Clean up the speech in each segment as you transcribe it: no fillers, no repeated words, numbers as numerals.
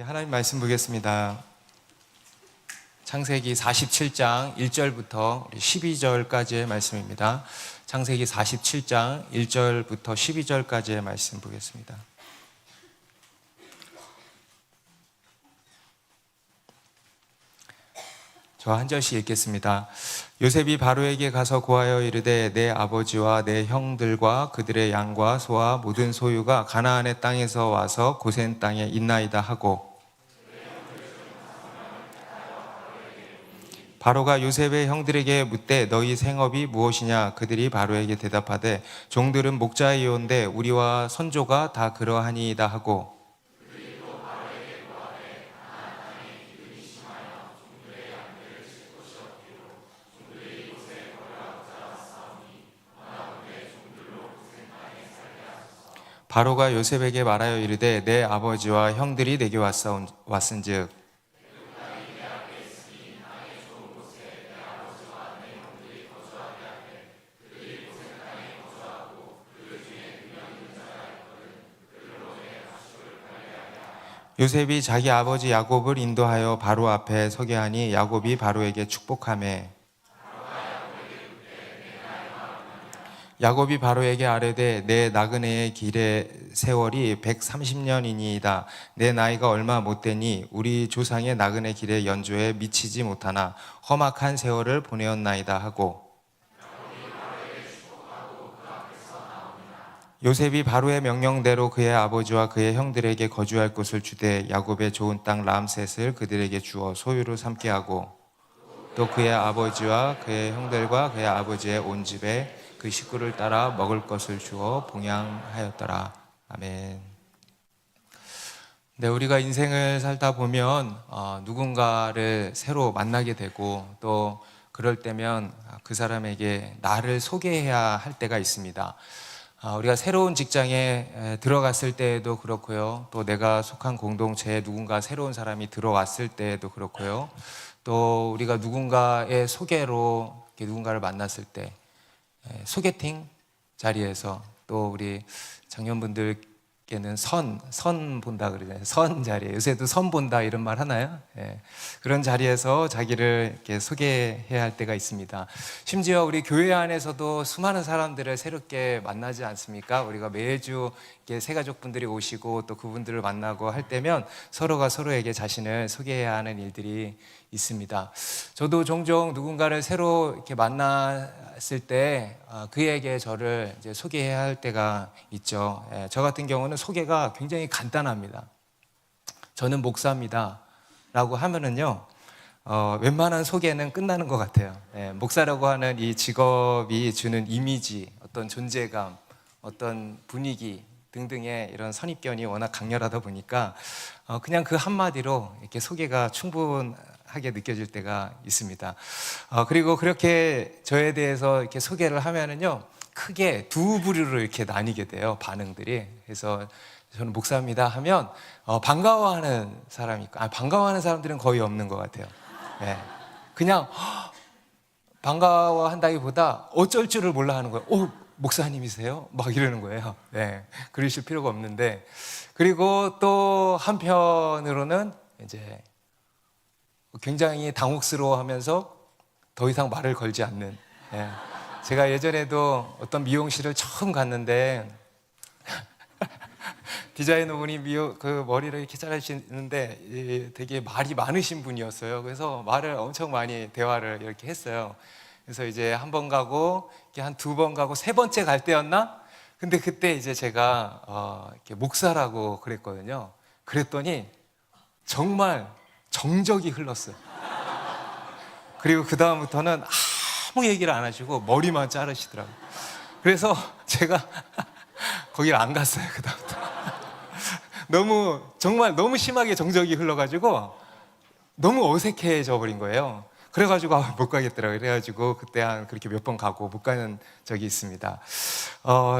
하나님 말씀 보겠습니다. 창세기 47장 1절부터 12절까지의 말씀입니다. 창세기 47장 1절부터 12절까지의 말씀 보겠습니다. 저 한 절씩 읽겠습니다. 요셉이 바로에게 가서 고하여 이르되 내 아버지와 내 형들과 그들의 양과 소와 모든 소유가 가나안의 땅에서 와서 고센 땅에 있나이다 하고, 바로가 요셉의 형들에게 묻되 너희 생업이 무엇이냐? 그들이 바로에게 대답하되 종들은 목자이온데 우리와 선조가 다 그러하니이다 하고, 바로가 요셉에게 말하여 이르되 내 아버지와 형들이 내게 왔은즉 요셉이 자기 아버지 야곱을 인도하여 바로 앞에 서게 하니 야곱이 바로에게 축복하매, 야곱이 바로에게 아뢰되 내 나그네의 길의 세월이 130년이니이다. 내 나이가 얼마 못되니 우리 조상의 나그네 길의 연조에 미치지 못하나 험악한 세월을 보내었나이다 하고, 요셉이 바로의 명령대로 그의 아버지와 그의 형들에게 거주할 곳을 주되 야곱의 좋은 땅 람셋을 그들에게 주어 소유로 삼게 하고, 또 그의 아버지와 그의 형들과 그의 아버지의 온 집에 그 식구를 따라 먹을 것을 주어 봉양하였더라. 아멘. 네, 우리가 인생을 살다 보면 누군가를 새로 만나게 되고 또 그럴 때면 그 사람에게 나를 소개해야 할 때가 있습니다. 우리가 새로운 직장에 들어갔을 때에도 그렇고요. 또 내가 속한 공동체에 누군가 새로운 사람이 들어왔을 때에도 그렇고요. 또 우리가 누군가의 소개로 이렇게 누군가를 만났을 때 소개팅 자리에서 또 우리 장년분들께는 선 본다 그러잖아요. 선 자리에 요새도 선 본다 이런 말 하나요? 그런 자리에서 자기를 이렇게 소개해야 할 때가 있습니다. 심지어 우리 교회 안에서도 수많은 사람들을 새롭게 만나지 않습니까? 우리가 매주 이렇게 새가족분들이 오시고 또 그분들을 만나고 할 때면 서로가 서로에게 자신을 소개해야 하는 일들이 있습니다. 저도 종종 누군가를 새로 이렇게 만났을 때 그에게 저를 이제 소개해야 할 때가 있죠. 저 같은 경우는 소개가 굉장히 간단합니다. 저는 목사입니다 라고 하면은요, 웬만한 소개는 끝나는 것 같아요. 목사라고 하는 이 직업이 주는 이미지, 어떤 존재감, 어떤 분위기 등등의 이런 선입견이 워낙 강렬하다 보니까 그냥 그 한마디로 이렇게 소개가 충분하게 느껴질 때가 있습니다. 그리고 그렇게 저에 대해서 이렇게 소개를 하면은요, 크게 두 부류로 이렇게 나뉘게 돼요, 반응들이. 그래서 저는 목사입니다 하면 반가워하는 사람이 있고, 반가워하는 사람들은 거의 없는 것 같아요. 그냥 반가워한다기보다 어쩔 줄을 몰라 하는 거예요. 목사님이세요? 막 이러는 거예요. 그러실 필요가 없는데, 그리고 또 한편으로는 이제 굉장히 당혹스러워하면서 더 이상 말을 걸지 않는. 제가 예전에도 어떤 미용실을 처음 갔는데 디자이너분이 그 머리를 이렇게 자르시는데 되게 말이 많으신 분이었어요. 그래서 말을 엄청 많이 대화를 이렇게 했어요. 그래서 이제 한 번 가고 한 두 번 가고 세 번째 갈 때였나? 근데 그때 이제 제가 이렇게 목사라고 그랬거든요. 그랬더니 정말 정적이 흘렀어요. 그리고 그 다음부터는 아무 얘기를 안 하시고 머리만 자르시더라고요. 그래서 제가 거기를 안 갔어요, 그 다음부터. 정말 너무 심하게 정적이 흘러가지고 너무 어색해져 버린 거예요. 그래가지고 못 가겠더라고요. 그래가지고 그때 그렇게 몇 번 가고 못 가는 적이 있습니다.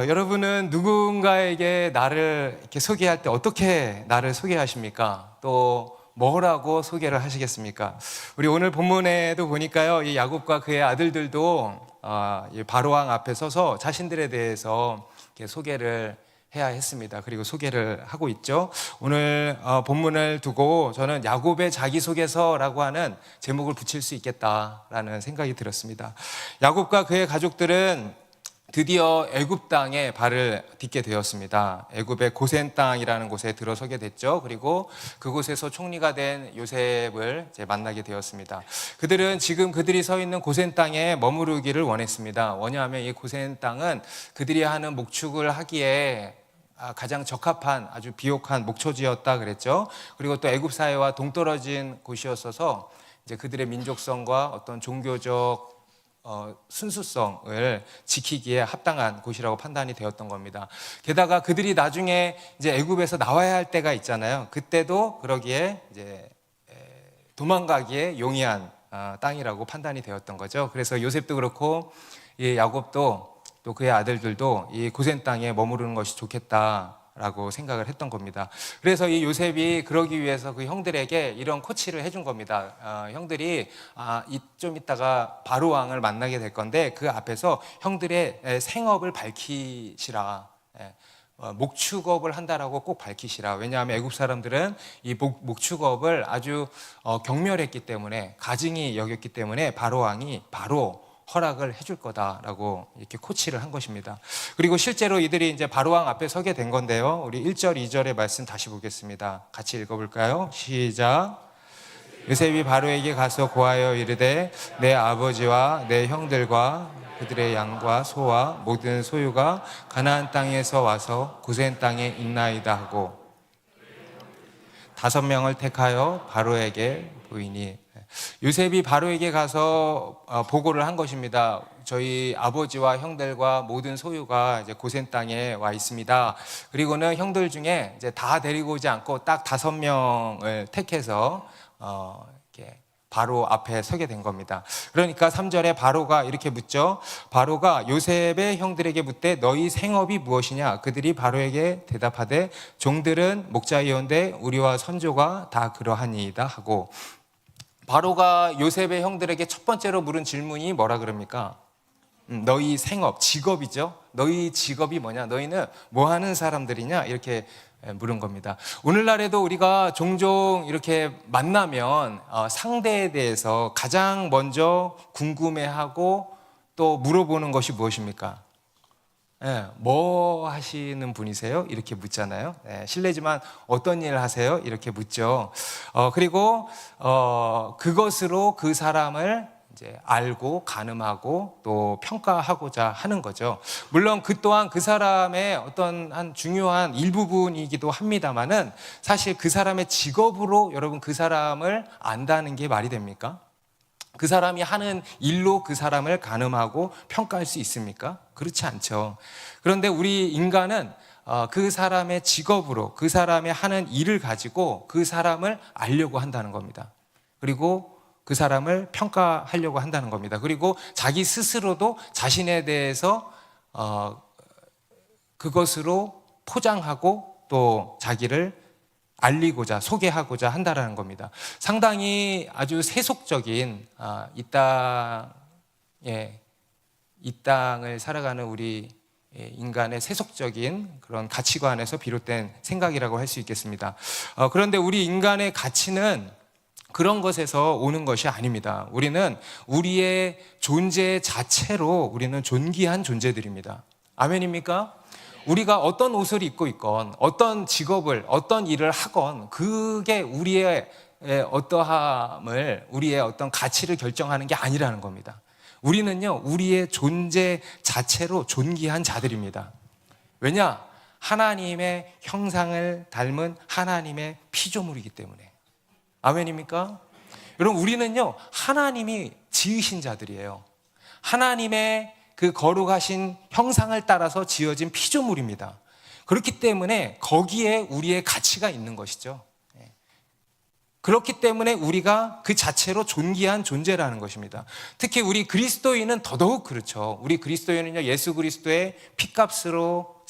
여러분은 누군가에게 나를 이렇게 소개할 때 어떻게 나를 소개하십니까? 또 뭐라고 소개를 하시겠습니까? 우리 오늘 본문에도 보니까요, 이 야곱과 그의 아들들도 바로왕 앞에 서서 자신들에 대해서 이렇게 소개를 해야 했습니다. 그리고 소개를 하고 있죠. 오늘 본문을 두고 저는 야곱의 자기소개서라고 하는 제목을 붙일 수 있겠다라는 생각이 들었습니다. 야곱과 그의 가족들은 드디어 애굽 땅에 발을 딛게 되었습니다. 애굽의 고센 땅이라는 곳에 들어서게 됐죠. 그리고 그곳에서 총리가 된 요셉을 이제 만나게 되었습니다. 그들은 지금 그들이 서 있는 고센 땅에 머무르기를 원했습니다. 왜냐하면 이 고센 땅은 그들이 하는 목축을 하기에 가장 적합한 아주 비옥한 목초지였다 그랬죠. 그리고 또 애굽 사회와 동떨어진 곳이었어서 이제 그들의 민족성과 어떤 종교적 순수성을 지키기에 합당한 곳이라고 판단이 되었던 겁니다. 게다가 그들이 나중에 이제 애굽에서 나와야 할 때가 있잖아요. 그때도 그러기에 이제 도망가기에 용이한 땅이라고 판단이 되었던 거죠. 그래서 요셉도 그렇고 이 야곱도 또 그의 아들들도 이 고센 땅에 머무르는 것이 좋겠다라고 생각을 했던 겁니다. 그래서 이 요셉이 그러기 위해서 그 형들에게 이런 코치를 해준 겁니다. 형들이 좀 이따가 바로 왕을 만나게 될 건데 그 앞에서 형들의 생업을 밝히시라. 목축업을 한다라고 꼭 밝히시라. 왜냐하면 애굽 사람들은 이 목축업을 아주 경멸했기 때문에, 가증히 여겼기 때문에 바로 왕이 바로 허락을 해줄 거다라고 이렇게 코치를 한 것입니다. 그리고 실제로 이들이 이제 바로왕 앞에 서게 된 건데요. 우리 1절, 2절의 말씀 다시 보겠습니다. 같이 읽어볼까요? 시작. 요셉이 바로에게 가서 고하여 이르되 내 아버지와 내 형들과 그들의 양과 소와 모든 소유가 가나안 땅에서 와서 고센 땅에 있나이다 하고 5명을 택하여 바로에게 보이니, 요셉이 바로에게 가서 보고를 한 것입니다. 저희 아버지와 형들과 모든 소유가 이제 고센 땅에 와 있습니다. 그리고는 형들 중에 이제 다 데리고 오지 않고 딱 5명을 택해서 이렇게 바로 앞에 서게 된 겁니다. 그러니까 3절에 바로가 이렇게 묻죠. 바로가 요셉의 형들에게 묻되 너희 생업이 무엇이냐? 그들이 바로에게 대답하되 종들은 목자이온데 우리와 선조가 다 그러하니이다 하고, 바로가 요셉의 형들에게 첫 번째로 물은 질문이 뭐라 그럽니까? 너희 생업, 직업이죠. 너희 직업이 뭐냐? 너희는 뭐 하는 사람들이냐? 이렇게 물은 겁니다. 오늘날에도 우리가 종종 이렇게 만나면 상대에 대해서 가장 먼저 궁금해하고 또 물어보는 것이 무엇입니까? 뭐 하시는 분이세요? 이렇게 묻잖아요. 실례지만 어떤 일 하세요? 이렇게 묻죠. 그리고 그것으로 그 사람을 이제 알고 가늠하고 또 평가하고자 하는 거죠. 물론 그 또한 그 사람의 어떤 한 중요한 일부분이기도 합니다만은 사실 그 사람의 직업으로 여러분 그 사람을 안다는 게 말이 됩니까? 그 사람이 하는 일로 그 사람을 가늠하고 평가할 수 있습니까? 그렇지 않죠. 그런데 우리 인간은 그 사람의 직업으로 그 사람의 하는 일을 가지고 그 사람을 알려고 한다는 겁니다. 그리고 그 사람을 평가하려고 한다는 겁니다. 그리고 자기 스스로도 자신에 대해서 그것으로 포장하고 또 자기를 알리고자 소개하고자 한다는 겁니다. 상당히 아주 세속적인 이 땅을 살아가는 우리 인간의 세속적인 그런 가치관에서 비롯된 생각이라고 할 수 있겠습니다. 그런데 우리 인간의 가치는 그런 것에서 오는 것이 아닙니다. 우리는 우리의 존재 자체로 우리는 존귀한 존재들입니다. 아멘입니까? 우리가 어떤 옷을 입고 있건 어떤 직업을 어떤 일을 하건 그게 우리의 어떠함을 우리의 어떤 가치를 결정하는 게 아니라는 겁니다. 우리는요 우리의 존재 자체로 존귀한 자들입니다. 왜냐? 하나님의 형상을 닮은 하나님의 피조물이기 때문에. 아멘입니까? 여러분 우리는요 하나님이 지으신 자들이에요. 하나님의 그 거룩하신 형상을 따라서 지어진 피조물입니다. 그렇기 때문에 거기에 우리의 가치가 있는 것이죠. 그렇기 때문에 우리가 그 자체로 존귀한 존재라는 것입니다. 특히 우리 그리스도인은 더더욱 그렇죠. 우리 그리스도인은요 예수 그리스도의 피값으로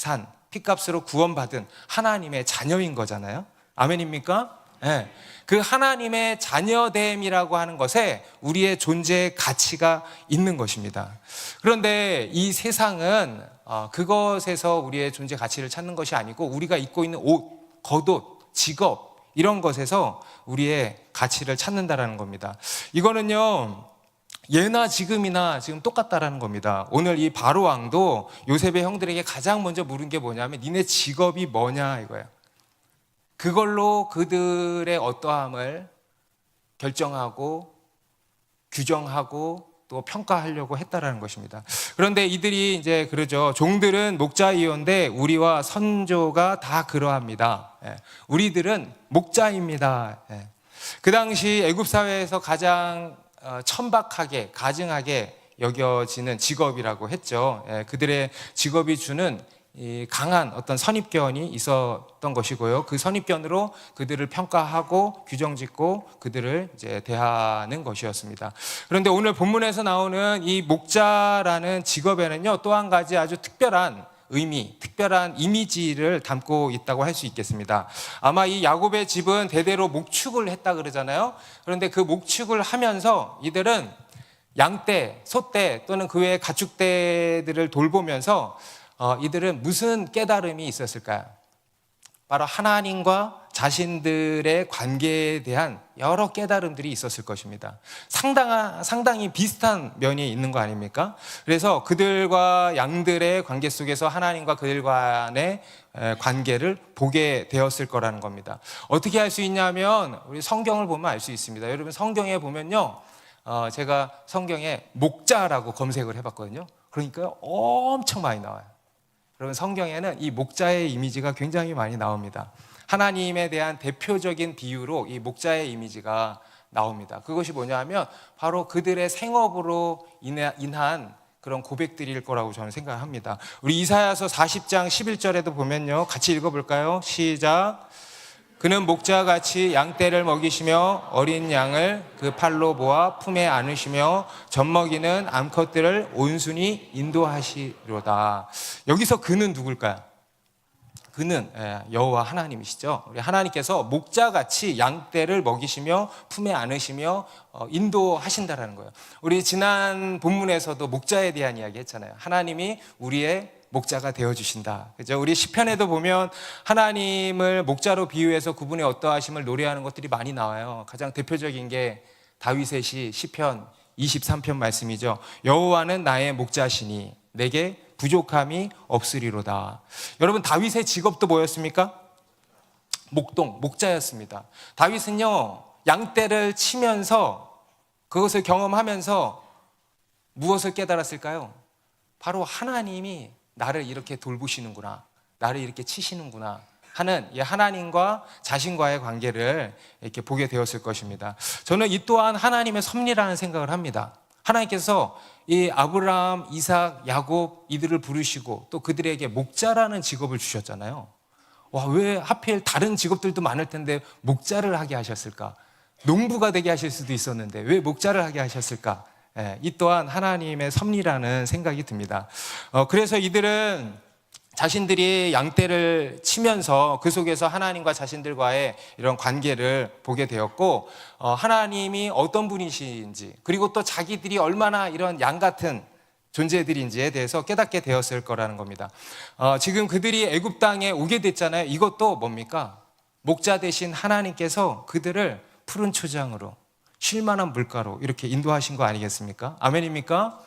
구원받은 하나님의 자녀인 거잖아요. 아멘입니까? 예, 그 하나님의 자녀됨이라고 하는 것에 우리의 존재의 가치가 있는 것입니다. 그런데 이 세상은 그것에서 우리의 존재 가치를 찾는 것이 아니고 우리가 입고 있는 옷, 겉옷, 직업 이런 것에서 우리의 가치를 찾는다라는 겁니다. 이거는요 예나 지금이나 지금 똑같다라는 겁니다. 오늘 이 바로 왕도 요셉의 형들에게 가장 먼저 물은 게 뭐냐면 니네 직업이 뭐냐 이거예요. 그걸로 그들의 어떠함을 결정하고 규정하고 또 평가하려고 했다라는 것입니다. 그런데 이들이 이제 그러죠. 종들은 목자이온데 우리와 선조가 다 그러합니다. 우리들은 목자입니다. 그 당시 애굽 사회에서 가장 천박하게 가증하게 여겨지는 직업이라고 했죠. 그들의 직업이 주는 이 강한 어떤 선입견이 있었던 것이고요. 그 선입견으로 그들을 평가하고 규정짓고 그들을 이제 대하는 것이었습니다. 그런데 오늘 본문에서 나오는 이 목자라는 직업에는요, 또 한 가지 아주 특별한 의미, 특별한 이미지를 담고 있다고 할 수 있겠습니다. 아마 이 야곱의 집은 대대로 목축을 했다 그러잖아요. 그런데 그 목축을 하면서 이들은 양떼, 소떼 또는 그 외의 가축떼들을 돌보면서 이들은 무슨 깨달음이 있었을까요? 바로 하나님과 자신들의 관계에 대한 여러 깨달음들이 있었을 것입니다. 상당히 비슷한 면이 있는 거 아닙니까? 그래서 그들과 양들의 관계 속에서 하나님과 그들 간의 관계를 보게 되었을 거라는 겁니다. 어떻게 알 수 있냐면 우리 성경을 보면 알 수 있습니다. 여러분 성경에 보면요, 제가 성경에 목자라고 검색을 해봤거든요. 그러니까 엄청 많이 나와요. 여러분 성경에는 이 목자의 이미지가 굉장히 많이 나옵니다. 하나님에 대한 대표적인 비유로 이 목자의 이미지가 나옵니다. 그것이 뭐냐면 바로 그들의 생업으로 인한 그런 고백들일 거라고 저는 생각합니다. 우리 이사야서 40장 11절에도 보면요, 같이 읽어볼까요? 시작. 그는 목자같이 양떼를 먹이시며 어린 양을 그 팔로 모아 품에 안으시며 젖먹이는 암컷들을 온순히 인도하시로다. 여기서 그는 누굴까요? 그는 여호와 하나님이시죠. 우리 하나님께서 목자같이 양떼를 먹이시며 품에 안으시며 인도하신다라는 거예요. 우리 지난 본문에서도 목자에 대한 이야기 했잖아요. 하나님이 우리의 목자가 되어주신다. 그죠? 우리 시편에도 보면 하나님을 목자로 비유해서 그분의 어떠하심을 노래하는 것들이 많이 나와요. 가장 대표적인 게 다윗의 시 시편 23편 말씀이죠. 여호와는 나의 목자시니 내게 부족함이 없으리로다. 여러분 다윗의 직업도 뭐였습니까? 목자였습니다. 다윗은요 양떼를 치면서 그것을 경험하면서 무엇을 깨달았을까요? 바로 하나님이 나를 이렇게 돌보시는구나, 나를 이렇게 치시는구나 하는 하나님과 자신과의 관계를 이렇게 보게 되었을 것입니다. 저는 이 또한 하나님의 섭리라는 생각을 합니다. 하나님께서 이 아브라함, 이삭, 야곱 이들을 부르시고 또 그들에게 목자라는 직업을 주셨잖아요. 와, 왜 하필 다른 직업들도 많을 텐데 목자를 하게 하셨을까? 농부가 되게 하실 수도 있었는데 왜 목자를 하게 하셨을까? 이 또한 하나님의 섭리라는 생각이 듭니다. 그래서 이들은 자신들이 양떼를 치면서 그 속에서 하나님과 자신들과의 이런 관계를 보게 되었고, 하나님이 어떤 분이신지 그리고 또 자기들이 얼마나 이런 양 같은 존재들인지에 대해서 깨닫게 되었을 거라는 겁니다. 지금 그들이 애굽 땅에 오게 됐잖아요. 이것도 뭡니까? 목자 되신 하나님께서 그들을 푸른 초장으로 쉴만한 물가로 이렇게 인도하신 거 아니겠습니까? 아멘입니까?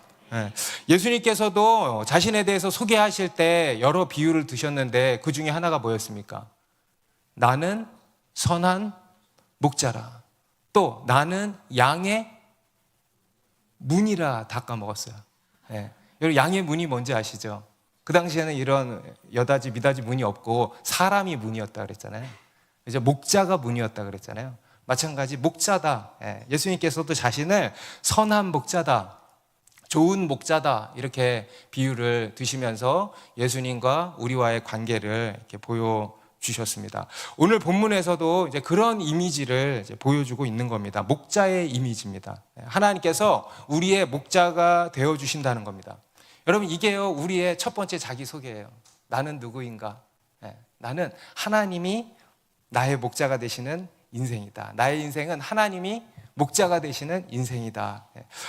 예수님께서도 자신에 대해서 소개하실 때 여러 비유를 드셨는데 그 중에 하나가 뭐였습니까? 나는 선한 목자라. 또 나는 양의 문이라 다 까먹었어요. 여러분 양의 문이 뭔지 아시죠? 그 당시에는 이런 여다지 미다지 문이 없고 사람이 문이었다 그랬잖아요. 이제 목자가 문이었다 그랬잖아요. 마찬가지 목자다. 예수님께서도 자신을 선한 목자다, 좋은 목자다 이렇게 비유를 드시면서 예수님과 우리와의 관계를 이렇게 보여주셨습니다. 오늘 본문에서도 이제 그런 이미지를 이제 보여주고 있는 겁니다. 목자의 이미지입니다. 하나님께서 우리의 목자가 되어주신다는 겁니다. 여러분 이게요 우리의 첫 번째 자기소개예요. 나는 누구인가? 나는 하나님이 나의 목자가 되시는 인생이다. 나의 인생은 하나님이 목자가 되시는 인생이다.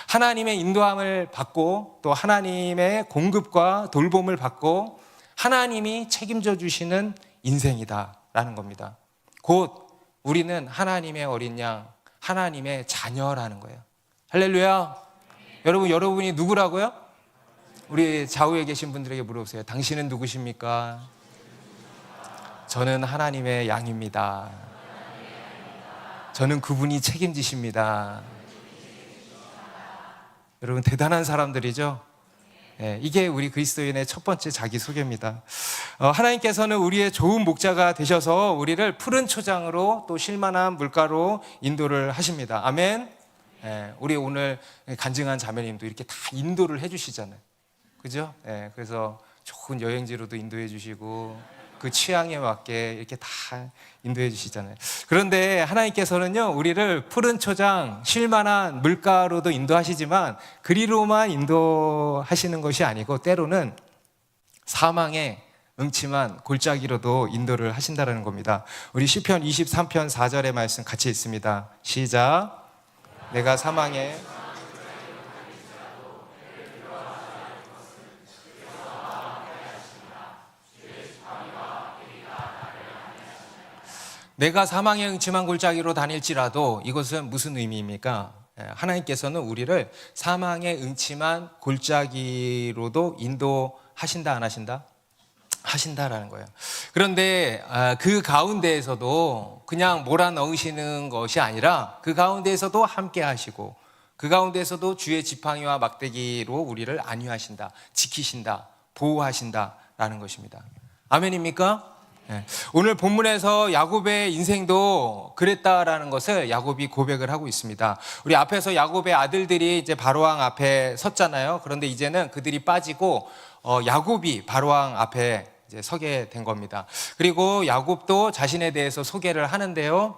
하나님의 인도함을 받고 또 하나님의 공급과 돌봄을 받고 하나님이 책임져 주시는 인생이다 라는 겁니다. 곧 우리는 하나님의 어린 양, 하나님의 자녀라는 거예요. 할렐루야. 여러분이 누구라고요? 우리 좌우에 계신 분들에게 물어보세요. 당신은 누구십니까? 저는 하나님의 양입니다. 저는 그분이 책임지십니다. 여러분 대단한 사람들이죠? 이게 우리 그리스도인의 첫 번째 자기소개입니다. 하나님께서는 우리의 좋은 목자가 되셔서 우리를 푸른 초장으로 또 쉴만한 물가로 인도를 하십니다. 아멘. 우리 오늘 간증한 자매님도 이렇게 다 인도를 해주시잖아요. 그죠? 그래서 좋은 여행지로도 인도해 주시고 그 취향에 맞게 이렇게 다 인도해 주시잖아요. 그런데 하나님께서는요, 우리를 푸른 초장, 쉴만한 물가로도 인도하시지만 그리로만 인도하시는 것이 아니고 때로는 사망의 음침한 골짜기로도 인도를 하신다는 겁니다. 우리 시편 23편 4절의 말씀 같이 읽습니다. 시작. 내가 사망의 내가 사망의 음침한 골짜기로 다닐지라도, 이것은 무슨 의미입니까? 하나님께서는 우리를 사망의 음침한 골짜기로도 인도하신다, 안 하신다? 하신다라는 거예요. 그런데 그 가운데에서도 그냥 몰아넣으시는 것이 아니라 그 가운데에서도 함께 하시고 그 가운데에서도 주의 지팡이와 막대기로 우리를 안위하신다, 지키신다, 보호하신다라는 것입니다. 아멘입니까? 오늘 본문에서 야곱의 인생도 그랬다라는 것을 야곱이 고백을 하고 있습니다. 우리 앞에서 야곱의 아들들이 이제 바로왕 앞에 섰잖아요. 그런데 이제는 그들이 빠지고 야곱이 바로왕 앞에 이제 서게 된 겁니다. 그리고 야곱도 자신에 대해서 소개를 하는데요,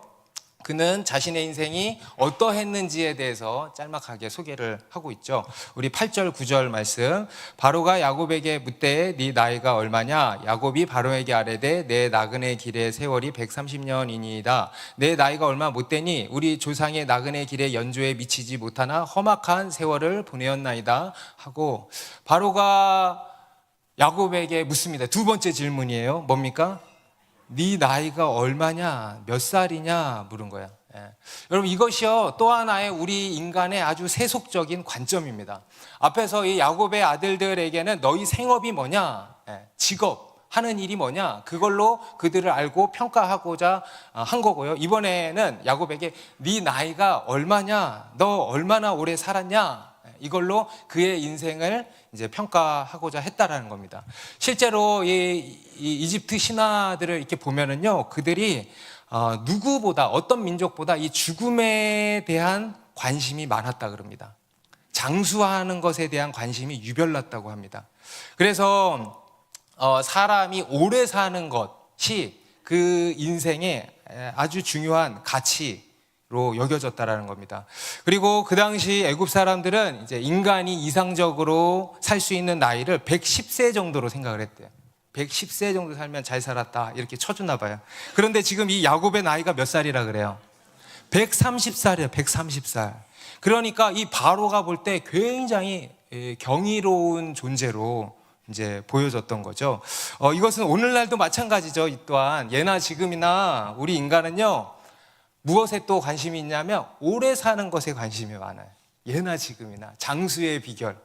그는 자신의 인생이 어떠했는지에 대해서 짤막하게 소개를 하고 있죠. 우리 8절 9절 말씀. 바로가 야곱에게 묻되 네 나이가 얼마냐? 야곱이 바로에게 아뢰되 내 나그네 길의 세월이 130년이니이다. 내 나이가 얼마 못되니 우리 조상의 나그네 길의 연조에 미치지 못하나 험악한 세월을 보내었나이다 하고, 바로가 야곱에게 묻습니다. 두 번째 질문이에요. 뭡니까? 네 나이가 얼마냐, 몇 살이냐 물은 거야. 여러분, 이것이요 또 하나의 우리 인간의 아주 세속적인 관점입니다. 앞에서 이 야곱의 아들들에게는 너희 생업이 뭐냐, 직업, 하는 일이 뭐냐, 그걸로 그들을 알고 평가하고자 한 거고요. 이번에는 야곱에게 네 나이가 얼마냐, 너 얼마나 오래 살았냐, 이걸로 그의 인생을 이제 평가하고자 했다라는 겁니다. 실제로 이 이집트 신화들을 이렇게 보면은요, 그들이 누구보다, 어떤 민족보다 이 죽음에 대한 관심이 많았다 그럽니다. 장수하는 것에 대한 관심이 유별났다고 합니다. 그래서 사람이 오래 사는 것이 그 인생의 아주 중요한 가치로 여겨졌다라는 겁니다. 그리고 그 당시 애굽 사람들은 이제 인간이 이상적으로 살 수 있는 나이를 110세 정도로 생각을 했대요. 110세 정도 살면 잘 살았다 이렇게 쳐주나 봐요. 그런데 지금 이 야곱의 나이가 몇 살이라 그래요? 130살이에요. 130살. 그러니까 이 바로가 볼 때 굉장히 경이로운 존재로 이제 보여졌던 거죠. 이것은 오늘날도 마찬가지죠. 이 또한 예나 지금이나 우리 인간은요, 무엇에 또 관심이 있냐면 오래 사는 것에 관심이 많아요. 예나 지금이나 장수의 비결,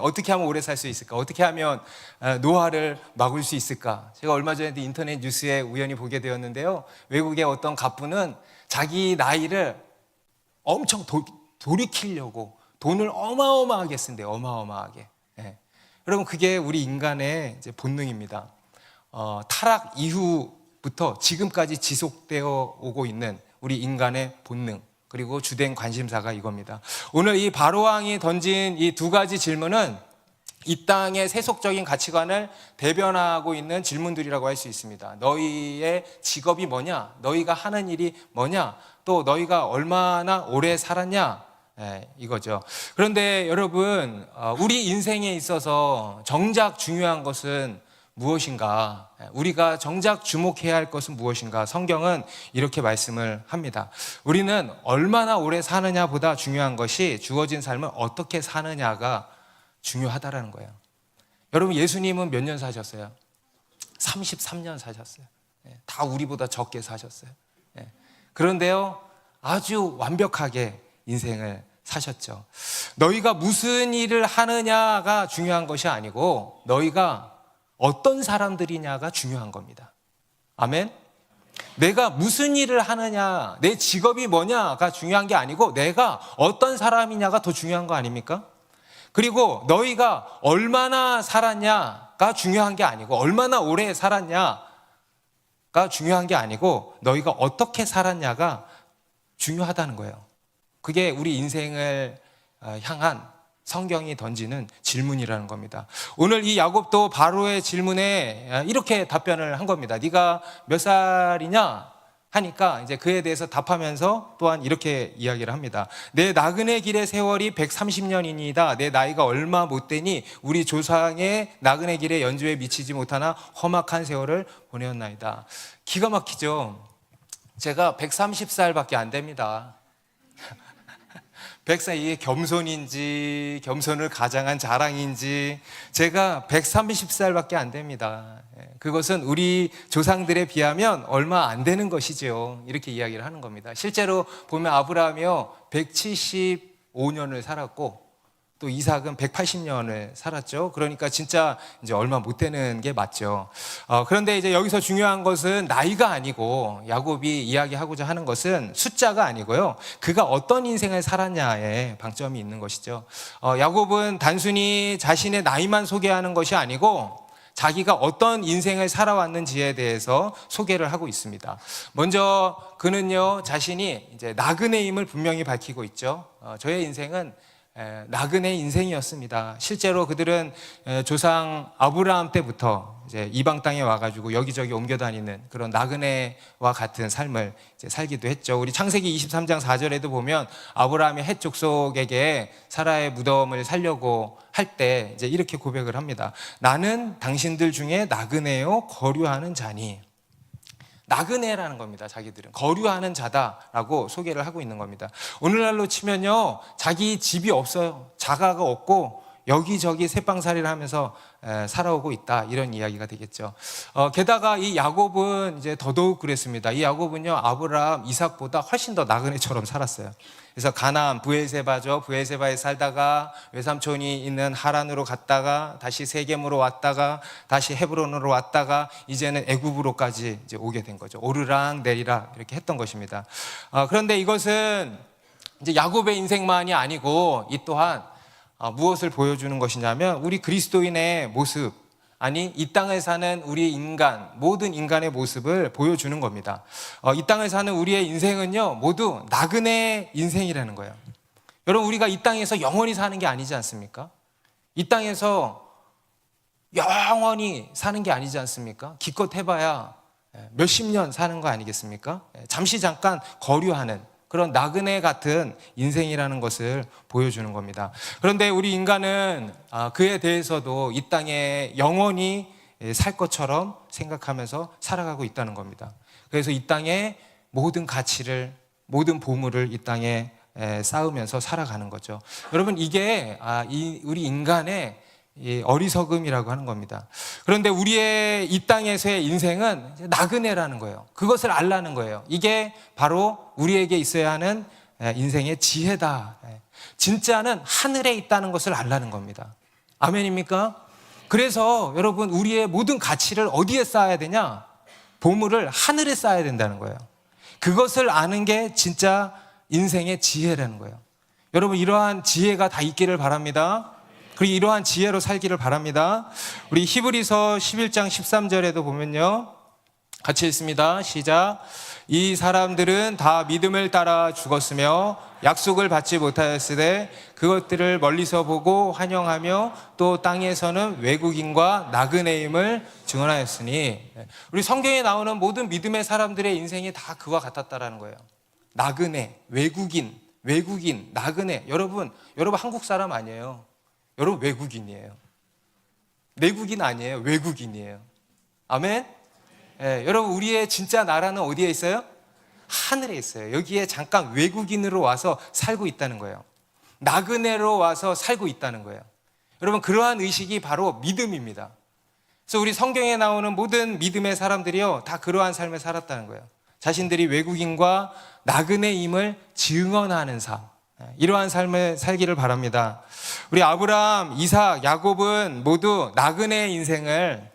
어떻게 하면 오래 살 수 있을까, 어떻게 하면 노화를 막을 수 있을까. 제가 얼마 전에 인터넷 뉴스에 우연히 보게 되었는데요, 외국의 어떤 갑부는 자기 나이를 엄청 돌이키려고 돈을 어마어마하게 쓴대요. 어마어마하게. 여러분, 그게 우리 인간의 이제 본능입니다. 타락 이후부터 지금까지 지속되어 오고 있는 우리 인간의 본능, 그리고 주된 관심사가 이겁니다. 오늘 이 바로왕이 던진 이 두 가지 질문은 이 땅의 세속적인 가치관을 대변하고 있는 질문들이라고 할 수 있습니다. 너희의 직업이 뭐냐? 너희가 하는 일이 뭐냐? 또 너희가 얼마나 오래 살았냐? 이거죠. 그런데 여러분, 우리 인생에 있어서 정작 중요한 것은 무엇인가? 우리가 정작 주목해야 할 것은 무엇인가? 성경은 이렇게 말씀을 합니다. 우리는 얼마나 오래 사느냐보다 중요한 것이 주어진 삶을 어떻게 사느냐가 중요하다라는 거예요. 여러분, 예수님은 몇 년 사셨어요? 33년 사셨어요. 다 우리보다 적게 사셨어요. 그런데요, 아주 완벽하게 인생을 사셨죠. 너희가 무슨 일을 하느냐가 중요한 것이 아니고 너희가 어떤 사람들이냐가 중요한 겁니다. 아멘? 내가 무슨 일을 하느냐, 내 직업이 뭐냐가 중요한 게 아니고 내가 어떤 사람이냐가 더 중요한 거 아닙니까? 그리고 너희가 얼마나 살았냐가 중요한 게 아니고 얼마나 오래 살았냐가 중요한 게 아니고 너희가 어떻게 살았냐가 중요하다는 거예요. 그게 우리 인생을 향한 성경이 던지는 질문이라는 겁니다. 오늘 이 야곱도 바로의 질문에 이렇게 답변을 한 겁니다. 네가 몇 살이냐 하니까 이제 그에 대해서 답하면서 또한 이렇게 이야기를 합니다. 내 나그네 길의 세월이 130년이니이다. 내 나이가 얼마 못되니 우리 조상의 나그네 길의 연주에 미치지 못하나 험악한 세월을 보내었나이다. 기가 막히죠. 제가 130살밖에 안 됩니다. 100살, 이게 겸손인지 겸손을 가장한 자랑인지 제가 130살밖에 안 됩니다. 그것은 우리 조상들에 비하면 얼마 안 되는 것이죠. 이렇게 이야기를 하는 겁니다. 실제로 보면 아브라함이요 175년을 살았고 또 이삭은 180년을 살았죠. 그러니까 진짜 이제 얼마 못 되는 게 맞죠. 그런데 이제 여기서 중요한 것은 나이가 아니고 야곱이 이야기하고자 하는 것은 숫자가 아니고요. 그가 어떤 인생을 살았냐에 방점이 있는 것이죠. 야곱은 단순히 자신의 나이만 소개하는 것이 아니고 자기가 어떤 인생을 살아왔는지에 대해서 소개를 하고 있습니다. 먼저 그는요 자신이 이제 나그네임을 분명히 밝히고 있죠. 저의 인생은 나그네 인생이었습니다. 실제로 그들은 조상 아브라함 때부터 이제 이방 땅에 와가지고 여기저기 옮겨 다니는 그런 나그네와 같은 삶을 이제 살기도 했죠. 우리 창세기 23장 4절에도 보면 아브라함이 헷 족속에게 사라의 무덤을 살려고 할 때 이제 이렇게 고백을 합니다. 나는 당신들 중에 나그네요 거류하는 자니. 나그네라는 겁니다. 자기들은 거류하는 자다라고 소개를 하고 있는 겁니다. 오늘날로 치면요 자기 집이 없어요. 자가가 없고 여기저기 새빵살이를 하면서 살아오고 있다, 이런 이야기가 되겠죠. 게다가 이 야곱은 이제 더더욱 그랬습니다. 이 야곱은요 아브라함, 이삭보다 훨씬 더 나그네처럼 살았어요. 그래서 가나안, 부엘세바죠. 부엘세바에 살다가 외삼촌이 있는 하란으로 갔다가 다시 세겜으로 왔다가 다시 헤브론으로 왔다가 이제는 애굽으로까지 이제 오게 된 거죠. 오르락 내리락 이렇게 했던 것입니다. 그런데 이것은 이제 야곱의 인생만이 아니고 이 또한 무엇을 보여주는 것이냐면 우리 그리스도인의 모습, 아니 이 땅을 사는 우리 인간, 모든 인간의 모습을 보여주는 겁니다. 이 땅을 사는 우리의 인생은요 모두 나그네 인생이라는 거예요. 여러분, 우리가 이 땅에서 영원히 사는 게 아니지 않습니까? 이 땅에서 영원히 사는 게 아니지 않습니까? 기껏 해봐야 몇십 년 사는 거 아니겠습니까? 잠시 잠깐 거류하는 그런 나그네 같은 인생이라는 것을 보여주는 겁니다. 그런데 우리 인간은 그에 대해서도 이 땅에 영원히 살 것처럼 생각하면서 살아가고 있다는 겁니다. 그래서 이 땅에 모든 가치를, 모든 보물을 이 땅에 쌓으면서 살아가는 거죠. 여러분, 이게 우리 인간의 어리석음이라고 하는 겁니다. 그런데 우리의 이 땅에서의 인생은 나그네라는 거예요. 그것을 알라는 거예요. 이게 바로 우리에게 있어야 하는 인생의 지혜다. 진짜는 하늘에 있다는 것을 알라는 겁니다. 아멘입니까? 그래서 여러분, 우리의 모든 가치를 어디에 쌓아야 되냐? 보물을 하늘에 쌓아야 된다는 거예요. 그것을 아는 게 진짜 인생의 지혜라는 거예요. 여러분, 이러한 지혜가 다 있기를 바랍니다. 그리고 이러한 지혜로 살기를 바랍니다. 우리 히브리서 11장 13절에도 보면요, 같이 읽습니다. 시작. 이 사람들은 다 믿음을 따라 죽었으며 약속을 받지 못하였으되 그것들을 멀리서 보고 환영하며 또 땅에서는 외국인과 나그네임을 증언하였으니, 우리 성경에 나오는 모든 믿음의 사람들의 인생이 다 그와 같았다라는 거예요. 나그네, 외국인, 나그네. 여러분 한국 사람 아니에요. 여러분 외국인이에요. 내국인 아니에요. 외국인이에요. 아멘? 예, 여러분, 우리의 진짜 나라는 어디에 있어요? 하늘에 있어요. 여기에 잠깐 외국인으로 와서 살고 있다는 거예요. 나그네로 와서 살고 있다는 거예요. 여러분, 그러한 의식이 바로 믿음입니다. 그래서 우리 성경에 나오는 모든 믿음의 사람들이요, 다 그러한 삶을 살았다는 거예요. 자신들이 외국인과 나그네임을 증언하는 삶, 이러한 삶을 살기를 바랍니다. 우리 아브라함, 이삭, 야곱은 모두 나그네의 인생을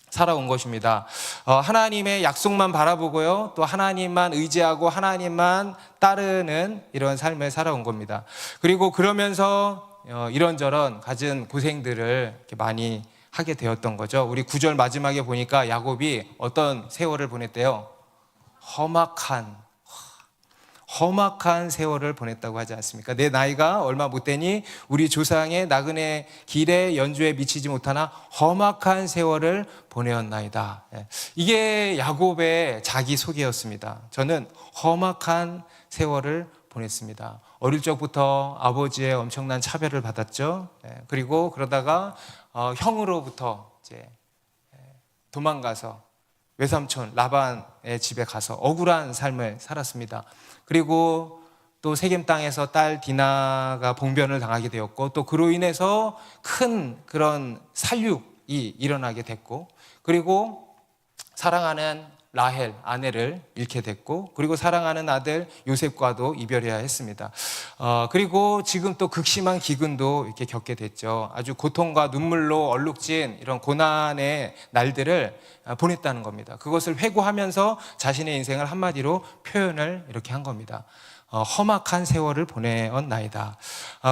살아온 것입니다. 하나님의 약속만 바라보고요, 또 하나님만 의지하고 하나님만 따르는 이런 삶을 살아온 겁니다. 그리고 그러면서 이런저런 갖은 고생들을 이렇게 많이 하게 되었던 거죠. 우리 9절 마지막에 보니까 야곱이 어떤 세월을 보냈대요? 험악한 세월을 보냈다고 하지 않습니까? 내 나이가 얼마 못 되니 우리 조상의 나그네 길에 연주에 미치지 못하나 험악한 세월을 보내었나이다. 이게 야곱의 자기소개였습니다. 저는 험악한 세월을 보냈습니다. 어릴 적부터 아버지의 엄청난 차별을 받았죠. 그리고 그러다가 형으로부터 이제 도망가서 외삼촌 라반의 집에 가서 억울한 삶을 살았습니다. 그리고 또 세겜 땅에서 딸 디나가 봉변을 당하게 되었고, 또 그로 인해서 큰 그런 살육이 일어나게 됐고, 그리고 사랑하는 라헬 아내를 잃게 됐고, 그리고 사랑하는 아들 요셉과도 이별해야 했습니다. 그리고 지금 또 극심한 기근도 이렇게 겪게 됐죠. 아주 고통과 눈물로 얼룩진 이런 고난의 날들을 보냈다는 겁니다. 그것을 회고하면서 자신의 인생을 한마디로 표현을 이렇게 한 겁니다. 험악한 세월을 보내었나이다.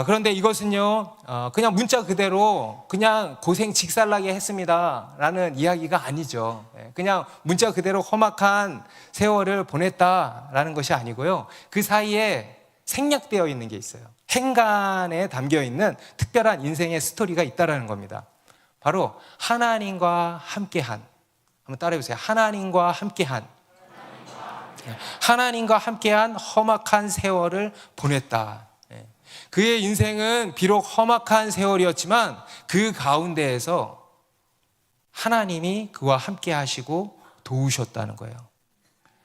그런데 이것은요, 그냥 문자 그대로 그냥 고생 직살나게 했습니다 라는 이야기가 아니죠. 그냥 문자 그대로 험악한 세월을 보냈다라는 것이 아니고요, 그 사이에 생략되어 있는 게 있어요. 행간에 담겨 있는 특별한 인생의 스토리가 있다라는 겁니다. 바로 하나님과 함께한, 한번 따라해보세요. 하나님과 함께한 험악한 세월을 보냈다. 그의 인생은 비록 험악한 세월이었지만 그 가운데에서 하나님이 그와 함께 하시고 도우셨다는 거예요.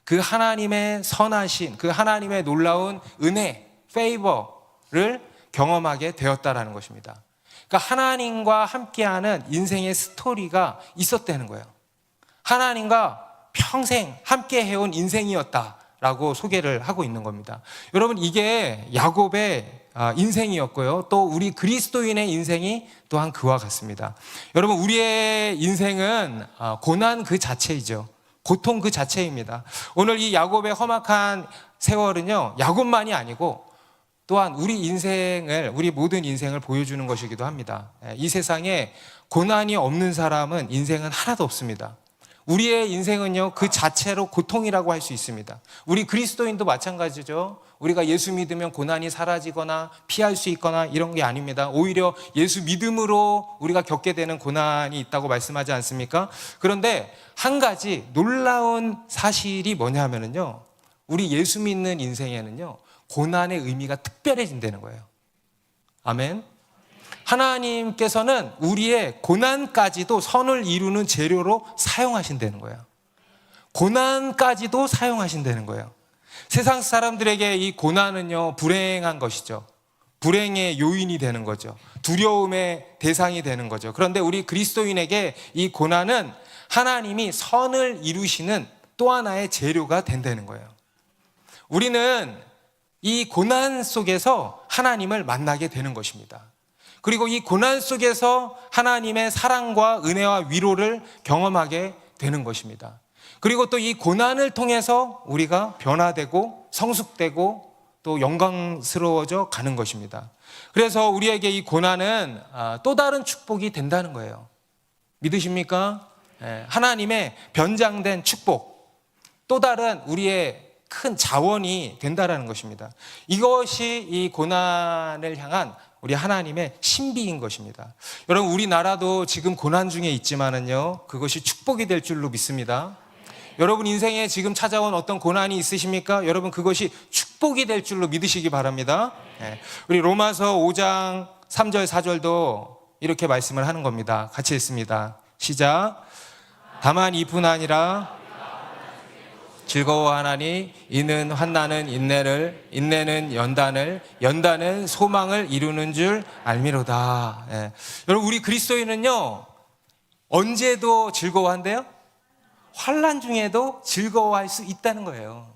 그 하나님의 선하신, 그 하나님의 놀라운 은혜, 페이버를 경험하게 되었다라는 것입니다. 그러니까 하나님과 함께하는 인생의 스토리가 있었다는 거예요. 하나님과 평생 함께 해온 인생이었다라고 소개를 하고 있는 겁니다. 여러분, 이게 야곱의 인생이었고요, 또 우리 그리스도인의 인생이 또한 그와 같습니다. 여러분, 우리의 인생은 고난 그 자체이죠. 고통 그 자체입니다. 오늘 이 야곱의 험악한 세월은요, 야곱만이 아니고 또한 우리 모든 인생을 보여주는 것이기도 합니다. 이 세상에 고난이 없는 사람은 인생은 하나도 없습니다. 우리의 인생은요, 그 자체로 고통이라고 할 수 있습니다. 우리 그리스도인도 마찬가지죠. 우리가 예수 믿으면 고난이 사라지거나 피할 수 있거나 이런 게 아닙니다. 오히려 예수 믿음으로 우리가 겪게 되는 고난이 있다고 말씀하지 않습니까? 그런데 한 가지 놀라운 사실이 뭐냐 하면요, 우리 예수 믿는 인생에는요, 고난의 의미가 특별해진다는 거예요. 아멘. 하나님께서는 우리의 고난까지도 선을 이루는 재료로 사용하신다는 거예요. 고난까지도 사용하신다는 거예요. 세상 사람들에게 이 고난은요, 불행한 것이죠. 불행의 요인이 되는 거죠. 두려움의 대상이 되는 거죠. 그런데 우리 그리스도인에게 이 고난은 하나님이 선을 이루시는 또 하나의 재료가 된다는 거예요. 우리는 이 고난 속에서 하나님을 만나게 되는 것입니다. 그리고 이 고난 속에서 하나님의 사랑과 은혜와 위로를 경험하게 되는 것입니다. 그리고 또 이 고난을 통해서 우리가 변화되고 성숙되고 또 영광스러워져 가는 것입니다. 그래서 우리에게 이 고난은 또 다른 축복이 된다는 거예요. 믿으십니까? 하나님의 변장된 축복, 또 다른 우리의 큰 자원이 된다는 것입니다. 이것이 이 고난을 향한 우리 하나님의 신비인 것입니다. 여러분, 우리나라도 지금 고난 중에 있지만은요, 그것이 축복이 될 줄로 믿습니다. 여러분 인생에 지금 찾아온 어떤 고난이 있으십니까? 여러분, 그것이 축복이 될 줄로 믿으시기 바랍니다. 우리 로마서 5장 3절 4절도 이렇게 말씀을 하는 겁니다. 같이 읽습니다. 시작. 다만 이뿐 아니라 즐거워하나니 이는 환난은 인내를, 인내는 연단을, 연단은 소망을 이루는 줄 알미로다. 예. 여러분, 우리 그리스도인은요, 언제도 즐거워한대요? 환난 중에도 즐거워할 수 있다는 거예요.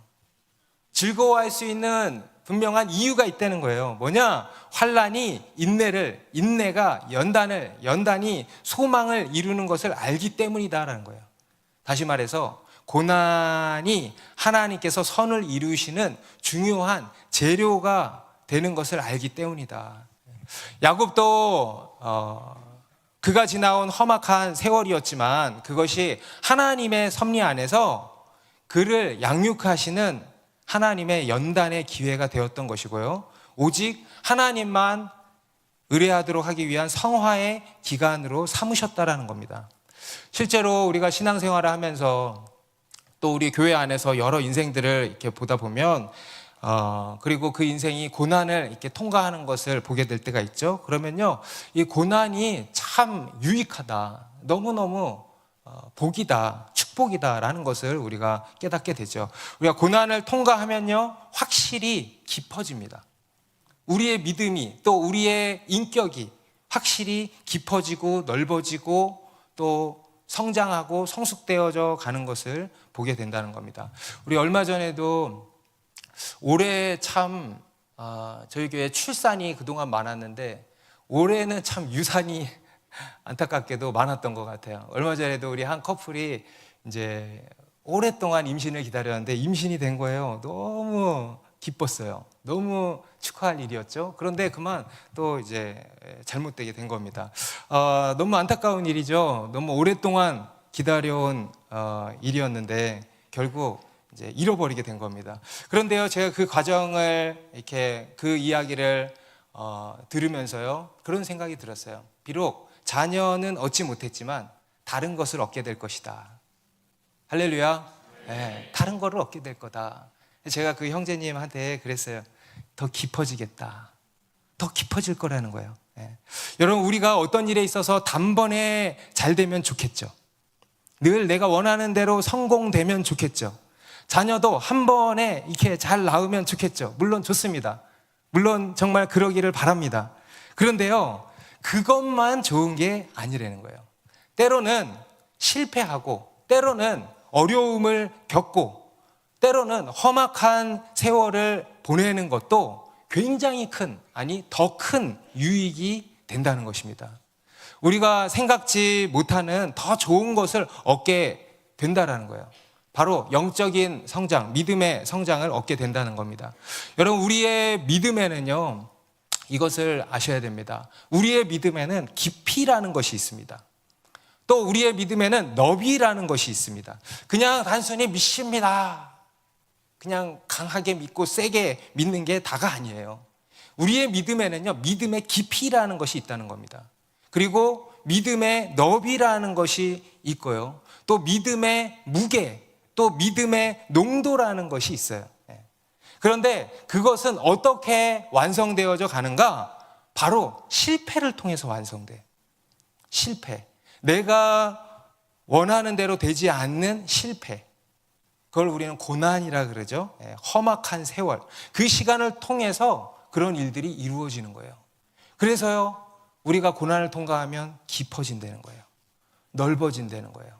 즐거워할 수 있는 분명한 이유가 있다는 거예요. 뭐냐? 환난이 인내를, 인내가 연단을, 연단이 소망을 이루는 것을 알기 때문이다라는 거예요. 다시 말해서 고난이 하나님께서 선을 이루시는 중요한 재료가 되는 것을 알기 때문이다. 야곱도 그가 지나온 험악한 세월이었지만 그것이 하나님의 섭리 안에서 그를 양육하시는 하나님의 연단의 기회가 되었던 것이고요. 오직 하나님만 의뢰하도록 하기 위한 성화의 기간으로 삼으셨다라는 겁니다. 실제로 우리가 신앙생활을 하면서 또 우리 교회 안에서 여러 인생들을 이렇게 보다 보면 그리고 그 인생이 고난을 이렇게 통과하는 것을 보게 될 때가 있죠. 그러면요, 이 고난이 참 유익하다, 너무너무 복이다, 축복이다라는 것을 우리가 깨닫게 되죠. 우리가 고난을 통과하면요, 확실히 깊어집니다. 우리의 믿음이, 또 우리의 인격이 확실히 깊어지고 넓어지고 또 성장하고 성숙되어져 가는 것을 보게 된다는 겁니다. 우리 얼마 전에도 올해 참 저희 교회 출산이 그동안 많았는데 올해는 참 유산이 안타깝게도 많았던 것 같아요. 얼마 전에도 우리 한 커플이 이제 오랫동안 임신을 기다렸는데 임신이 된 거예요. 너무 기뻤어요. 너무 축하할 일이었죠. 그런데 그만 또 이제 잘못되게 된 겁니다. 너무 안타까운 일이죠. 너무 오랫동안 기다려온 일이었는데 결국 이제 잃어버리게 된 겁니다. 그런데요, 제가 그 과정을 이렇게 그 이야기를 들으면서요, 그런 생각이 들었어요. 비록 자녀는 얻지 못했지만 다른 것을 얻게 될 것이다. 할렐루야. 네, 다른 거를 얻게 될 거다. 제가 그 형제님한테 그랬어요. 더 깊어지겠다. 더 깊어질 거라는 거예요. 네. 여러분, 우리가 어떤 일에 있어서 단번에 잘 되면 좋겠죠. 늘 내가 원하는 대로 성공되면 좋겠죠. 자녀도 한 번에 이렇게 잘 낳으면 좋겠죠. 물론 좋습니다. 물론 정말 그러기를 바랍니다. 그런데요, 그것만 좋은 게 아니라는 거예요. 때로는 실패하고, 때로는 어려움을 겪고, 때로는 험악한 세월을 보내는 것도 굉장히 큰, 아니 더 큰 유익이 된다는 것입니다. 우리가 생각지 못하는 더 좋은 것을 얻게 된다는 거예요. 바로 영적인 성장, 믿음의 성장을 얻게 된다는 겁니다. 여러분, 우리의 믿음에는요, 이것을 아셔야 됩니다. 우리의 믿음에는 깊이라는 것이 있습니다. 또 우리의 믿음에는 너비라는 것이 있습니다. 그냥 단순히 믿습니다, 그냥 강하게 믿고 세게 믿는 게 다가 아니에요. 우리의 믿음에는요, 믿음의 깊이라는 것이 있다는 겁니다. 그리고 믿음의 너비라는 것이 있고요, 또 믿음의 무게, 또 믿음의 농도라는 것이 있어요. 그런데 그것은 어떻게 완성되어져 가는가? 바로 실패를 통해서 완성돼. 실패. 내가 원하는 대로 되지 않는 실패. 그걸 우리는 고난이라 그러죠. 험악한 세월. 그 시간을 통해서 그런 일들이 이루어지는 거예요. 그래서요, 우리가 고난을 통과하면 깊어진다는 거예요. 넓어진다는 거예요.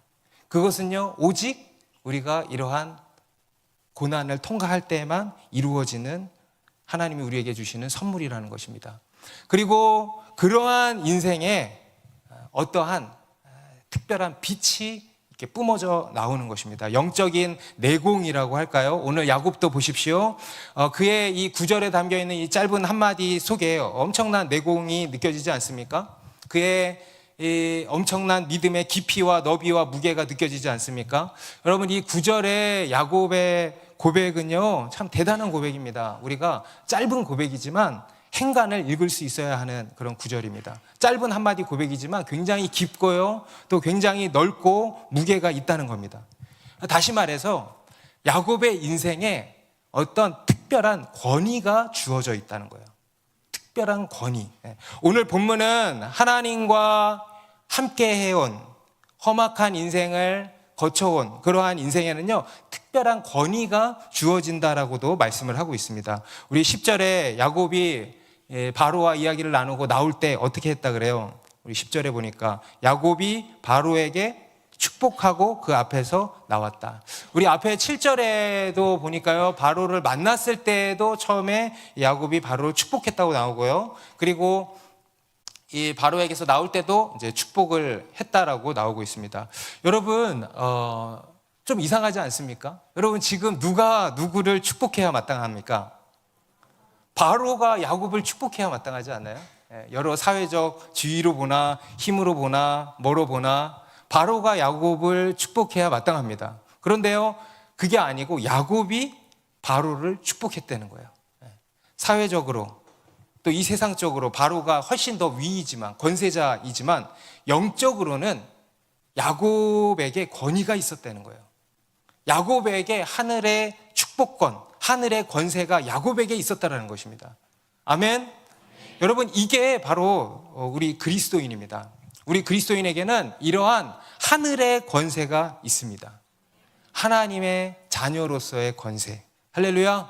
그것은요, 오직 우리가 이러한 고난을 통과할 때에만 이루어지는 하나님이 우리에게 주시는 선물이라는 것입니다. 그리고 그러한 인생에 어떠한 특별한 빛이 이렇게 뿜어져 나오는 것입니다. 영적인 내공이라고 할까요? 오늘 야곱도 보십시오. 그의 이 구절에 담겨 있는 이 짧은 한마디 속에 엄청난 내공이 느껴지지 않습니까? 그의 이 엄청난 믿음의 깊이와 너비와 무게가 느껴지지 않습니까? 여러분, 이 구절의 야곱의 고백은요, 참 대단한 고백입니다. 우리가 짧은 고백이지만 행간을 읽을 수 있어야 하는 그런 구절입니다. 짧은 한마디 고백이지만 굉장히 깊고요, 또 굉장히 넓고 무게가 있다는 겁니다. 다시 말해서 야곱의 인생에 어떤 특별한 권위가 주어져 있다는 거예요. 특별한 권위. 오늘 본문은 하나님과 함께 해온 험악한 인생을 거쳐온 그러한 인생에는요, 특별한 권위가 주어진다라고도 말씀을 하고 있습니다. 우리 10절에 야곱이 바로와 이야기를 나누고 나올 때 어떻게 했다 그래요? 우리 10절에 보니까 야곱이 바로에게 축복하고 그 앞에서 나왔다. 우리 앞에 7절에도 보니까요, 바로를 만났을 때도 처음에 야곱이 바로를 축복했다고 나오고요. 그리고 이 바로에게서 나올 때도 이제 축복을 했다라고 나오고 있습니다. 여러분, 좀 이상하지 않습니까? 여러분, 지금 누가 누구를 축복해야 마땅합니까? 바로가 야곱을 축복해야 마땅하지 않나요? 여러 사회적 지위로 보나 힘으로 보나 뭐로 보나 바로가 야곱을 축복해야 마땅합니다. 그런데요, 그게 아니고 야곱이 바로를 축복했다는 거예요. 사회적으로 또 이 세상적으로 바로가 훨씬 더 위이지만 권세자이지만 영적으로는 야곱에게 권위가 있었다는 거예요. 야곱에게 하늘의 축복권, 하늘의 권세가 야곱에게 있었다는 것입니다. 아멘. 여러분, 이게 바로 우리 그리스도인입니다. 우리 그리스도인에게는 이러한 하늘의 권세가 있습니다. 하나님의 자녀로서의 권세. 할렐루야.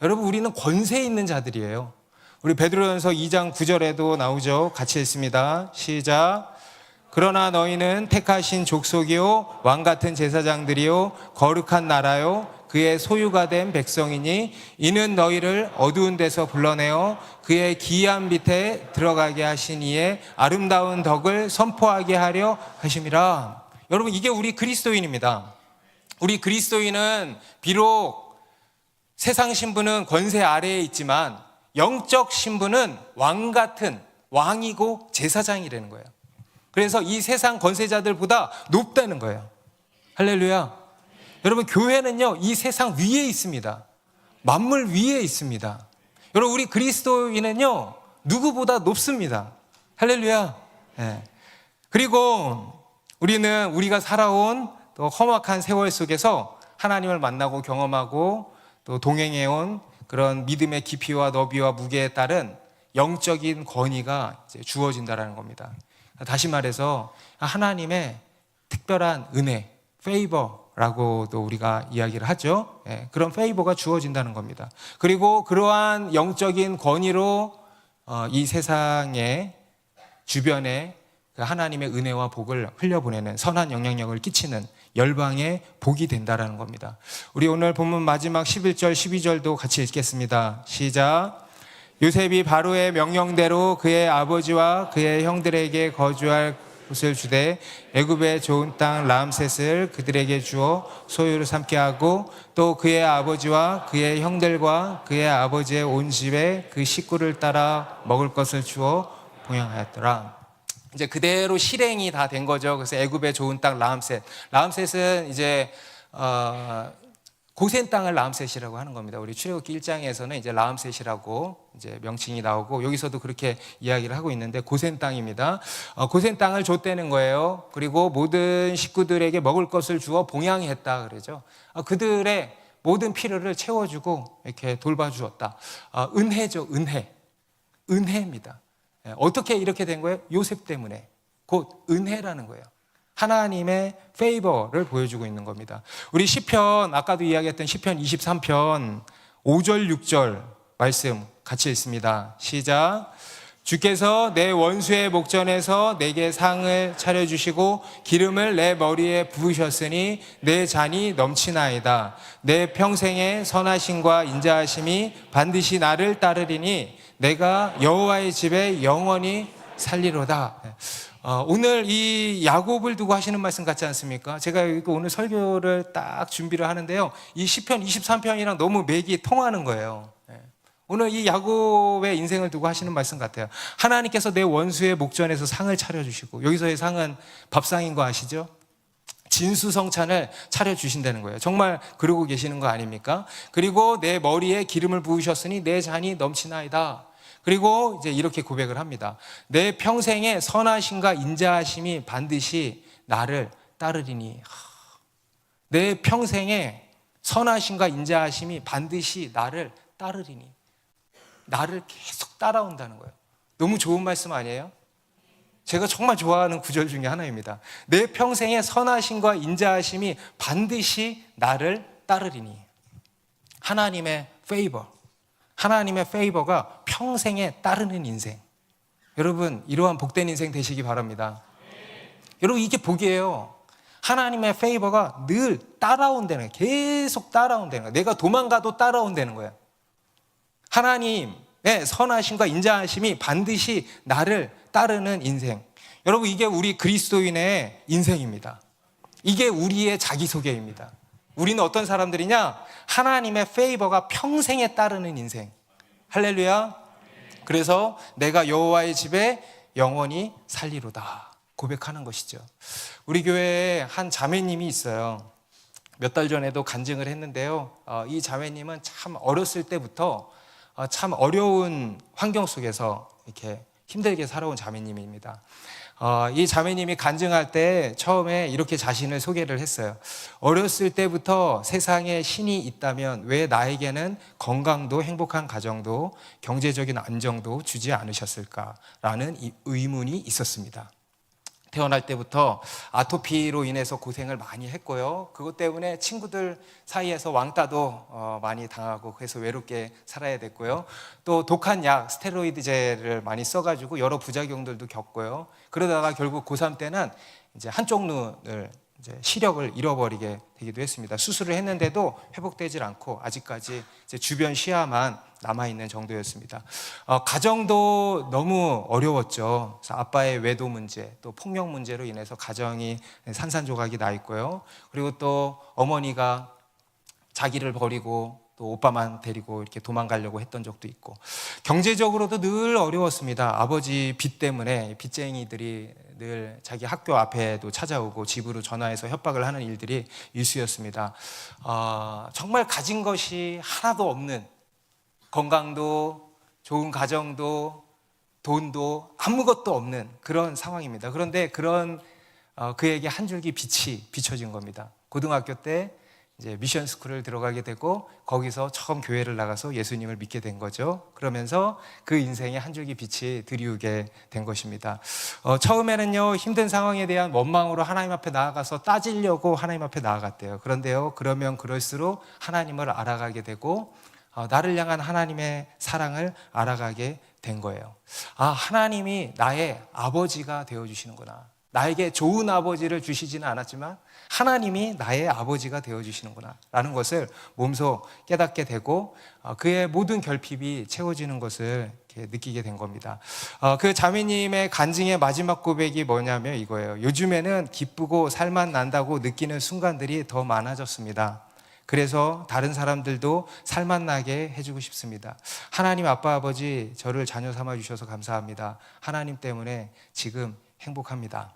여러분, 우리는 권세 있는 자들이에요. 우리 베드로전서 2장 9절에도 나오죠. 같이 읽습니다. 시작. 그러나 너희는 택하신 족속이요 왕같은 제사장들이요 거룩한 나라요 그의 소유가 된 백성이니 이는 너희를 어두운 데서 불러내어 그의 기이한 빛에 들어가게 하신 이의 아름다운 덕을 선포하게 하려 하심이라. 여러분, 이게 우리 그리스도인입니다. 우리 그리스도인은 비록 세상 신분은 권세 아래에 있지만 영적 신분은 왕같은 왕이고 제사장이라는 거예요. 그래서 이 세상 권세자들보다 높다는 거예요. 할렐루야. 여러분, 교회는요, 이 세상 위에 있습니다. 만물 위에 있습니다. 여러분, 우리 그리스도인은요, 누구보다 높습니다. 할렐루야. 네. 그리고 우리가 살아온 또 험악한 세월 속에서 하나님을 만나고 경험하고 또 동행해온 그런 믿음의 깊이와 너비와 무게에 따른 영적인 권위가 이제 주어진다는 겁니다. 다시 말해서 하나님의 특별한 은혜, 페이버라고도 우리가 이야기를 하죠. 그런 페이버가 주어진다는 겁니다. 그리고 그러한 영적인 권위로 이 세상의 주변에 하나님의 은혜와 복을 흘려보내는 선한 영향력을 끼치는 열방의 복이 된다는 겁니다. 우리 오늘 본문 마지막 11절 12절도 같이 읽겠습니다. 시작. 요셉이 바로의 명령대로 그의 아버지와 그의 형들에게 거주할 곳을 주되 애굽의 좋은 땅 람셋을 그들에게 주어 소유로 삼게 하고 또 그의 아버지와 그의 형들과 그의 아버지의 온 집에 그 식구를 따라 먹을 것을 주어 봉양하였더라. 이제 그대로 실행이 다 된 거죠. 그래서 애굽의 좋은 땅 람셋. 람셋은 이제 고센 땅을 람셋이라고 하는 겁니다. 우리 출애굽기 1장에서는 이제 람셋이라고 이제 명칭이 나오고 여기서도 그렇게 이야기를 하고 있는데 고센 땅입니다. 고센 땅을 줬다는 거예요. 그리고 모든 식구들에게 먹을 것을 주어 봉양했다 그러죠. 그들의 모든 필요를 채워주고 이렇게 돌봐주었다. 은혜죠, 은혜입니다. 어떻게 이렇게 된 거예요? 요셉 때문에. 곧 은혜라는 거예요. 하나님의 페이버를 보여주고 있는 겁니다. 우리 시편, 아까도 이야기했던 시편 23편 5절 6절 말씀 같이 읽습니다. 시작. 주께서 내 원수의 목전에서 내게 상을 차려주시고 기름을 내 머리에 부으셨으니 내 잔이 넘치나이다. 내 평생의 선하심과 인자하심이 반드시 나를 따르리니 내가 여호와의 집에 영원히 살리로다. 오늘 이 야곱을 두고 하시는 말씀 같지 않습니까? 제가 오늘 설교를 딱 준비를 하는데요, 이 시편 23편이랑 너무 맥이 통하는 거예요. 오늘 이 야곱의 인생을 두고 하시는 말씀 같아요. 하나님께서 내 원수의 목전에서 상을 차려주시고, 여기서의 상은 밥상인 거 아시죠? 진수성찬을 차려주신다는 거예요. 정말 그러고 계시는 거 아닙니까? 그리고 내 머리에 기름을 부으셨으니 내 잔이 넘치나이다. 그리고 이제 이렇게 고백을 합니다. 내 평생의 선하심과 인자하심이 반드시 나를 따르리니. 내 평생의 선하심과 인자하심이 반드시 나를 따르리니. 나를 계속 따라온다는 거예요. 너무 좋은 말씀 아니에요? 제가 정말 좋아하는 구절 중에 하나입니다. 내 평생의 선하심과 인자하심이 반드시 나를 따르리니. 하나님의 페이버, 하나님의 페이버가 평생에 따르는 인생. 여러분, 이러한 복된 인생 되시기 바랍니다. 여러분, 이게 복이에요. 하나님의 페이버가 늘 따라온다는 거예요. 계속 따라온다는 거예요. 내가 도망가도 따라온다는 거예요. 하나님의 선하심과 인자하심이 반드시 나를 따르는 인생. 여러분, 이게 우리 그리스도인의 인생입니다. 이게 우리의 자기소개입니다. 우리는 어떤 사람들이냐? 하나님의 페이버가 평생에 따르는 인생. 할렐루야. 그래서 내가 여호와의 집에 영원히 살리로다 고백하는 것이죠. 우리 교회에 한 자매님이 있어요. 몇 달 전에도 간증을 했는데요. 이 자매님은 참 어렸을 때부터 참 어려운 환경 속에서 이렇게 힘들게 살아온 자매님입니다. 이 자매님이 간증할 때 처음에 이렇게 자신을 소개를 했어요. 어렸을 때부터 세상에 신이 있다면 왜 나에게는 건강도 행복한 가정도 경제적인 안정도 주지 않으셨을까라는 의문이 있었습니다. 태어날 때부터 아토피로 인해서 고생을 많이 했고요. 그것 때문에 친구들 사이에서 왕따도 많이 당하고 그래서 외롭게 살아야 됐고요. 또 독한 약, 스테로이드제를 많이 써가지고 여러 부작용들도 겪고요. 그러다가 결국 고3 때는 이제 한쪽 눈을 이제 시력을 잃어버리게 되기도 했습니다. 수술을 했는데도 회복되질 않고 아직까지 이제 주변 시야만 남아있는 정도였습니다. 가정도 너무 어려웠죠. 그래서 아빠의 외도 문제, 또 폭력 문제로 인해서 가정이 산산조각이 나 있고요. 그리고 또 어머니가 자기를 버리고 또 오빠만 데리고 이렇게 도망가려고 했던 적도 있고, 경제적으로도 늘 어려웠습니다. 아버지 빚 때문에 빚쟁이들이 늘 자기 학교 앞에도 찾아오고 집으로 전화해서 협박을 하는 일들이 일수였습니다. 정말 가진 것이 하나도 없는, 건강도 좋은 가정도 돈도 아무것도 없는 그런 상황입니다. 그런데 그런 그에게 한 줄기 빛이 비춰진 겁니다. 고등학교 때 이제 미션 스쿨을 들어가게 되고 거기서 처음 교회를 나가서 예수님을 믿게 된 거죠. 그러면서 그 인생에 한 줄기 빛이 드리우게 된 것입니다. 처음에는요, 힘든 상황에 대한 원망으로 하나님 앞에 나아가서 따지려고 하나님 앞에 나아갔대요. 그런데요, 그러면 그럴수록 하나님을 알아가게 되고 나를 향한 하나님의 사랑을 알아가게 된 거예요. 하나님이 나의 아버지가 되어주시는구나. 나에게 좋은 아버지를 주시지는 않았지만 하나님이 나의 아버지가 되어주시는구나 라는 것을 몸소 깨닫게 되고 그의 모든 결핍이 채워지는 것을 이렇게 느끼게 된 겁니다. 그 자매님의 간증의 마지막 고백이 뭐냐면 이거예요. 요즘에는 기쁘고 살만 난다고 느끼는 순간들이 더 많아졌습니다. 그래서 다른 사람들도 살만 나게 해주고 싶습니다. 하나님 아빠 아버지, 저를 자녀 삼아 주셔서 감사합니다. 하나님 때문에 지금 행복합니다.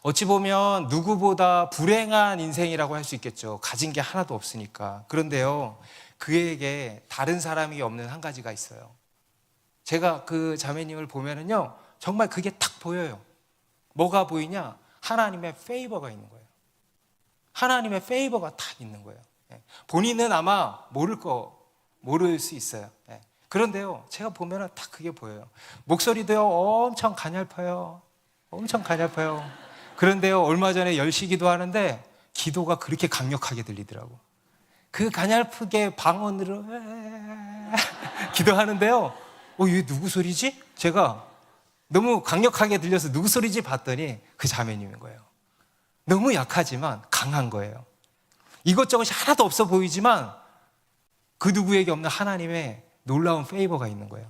어찌 보면 누구보다 불행한 인생이라고 할 수 있겠죠. 가진 게 하나도 없으니까. 그런데요, 그에게 다른 사람이 없는 한 가지가 있어요. 제가 그 자매님을 보면은요, 정말 그게 탁 보여요. 뭐가 보이냐? 하나님의 페이버가 있는 거예요. 하나님의 페이버가 딱 있는 거예요. 본인은 아마 모를 수 있어요. 그런데요, 제가 보면은 딱 그게 보여요. 목소리도요, 엄청 가냘퍼요. 엄청 가냘퍼요. 그런데요, 얼마 전에 10시 기도하는데 기도가 그렇게 강력하게 들리더라고. 그 가냘프게 방언으로 기도하는데요, 이게 누구 소리지? 제가 너무 강력하게 들려서 누구 소리지 봤더니 그 자매님인 거예요. 너무 약하지만 강한 거예요. 이것저것이 하나도 없어 보이지만 그 누구에게 없는 하나님의 놀라운 페이버가 있는 거예요.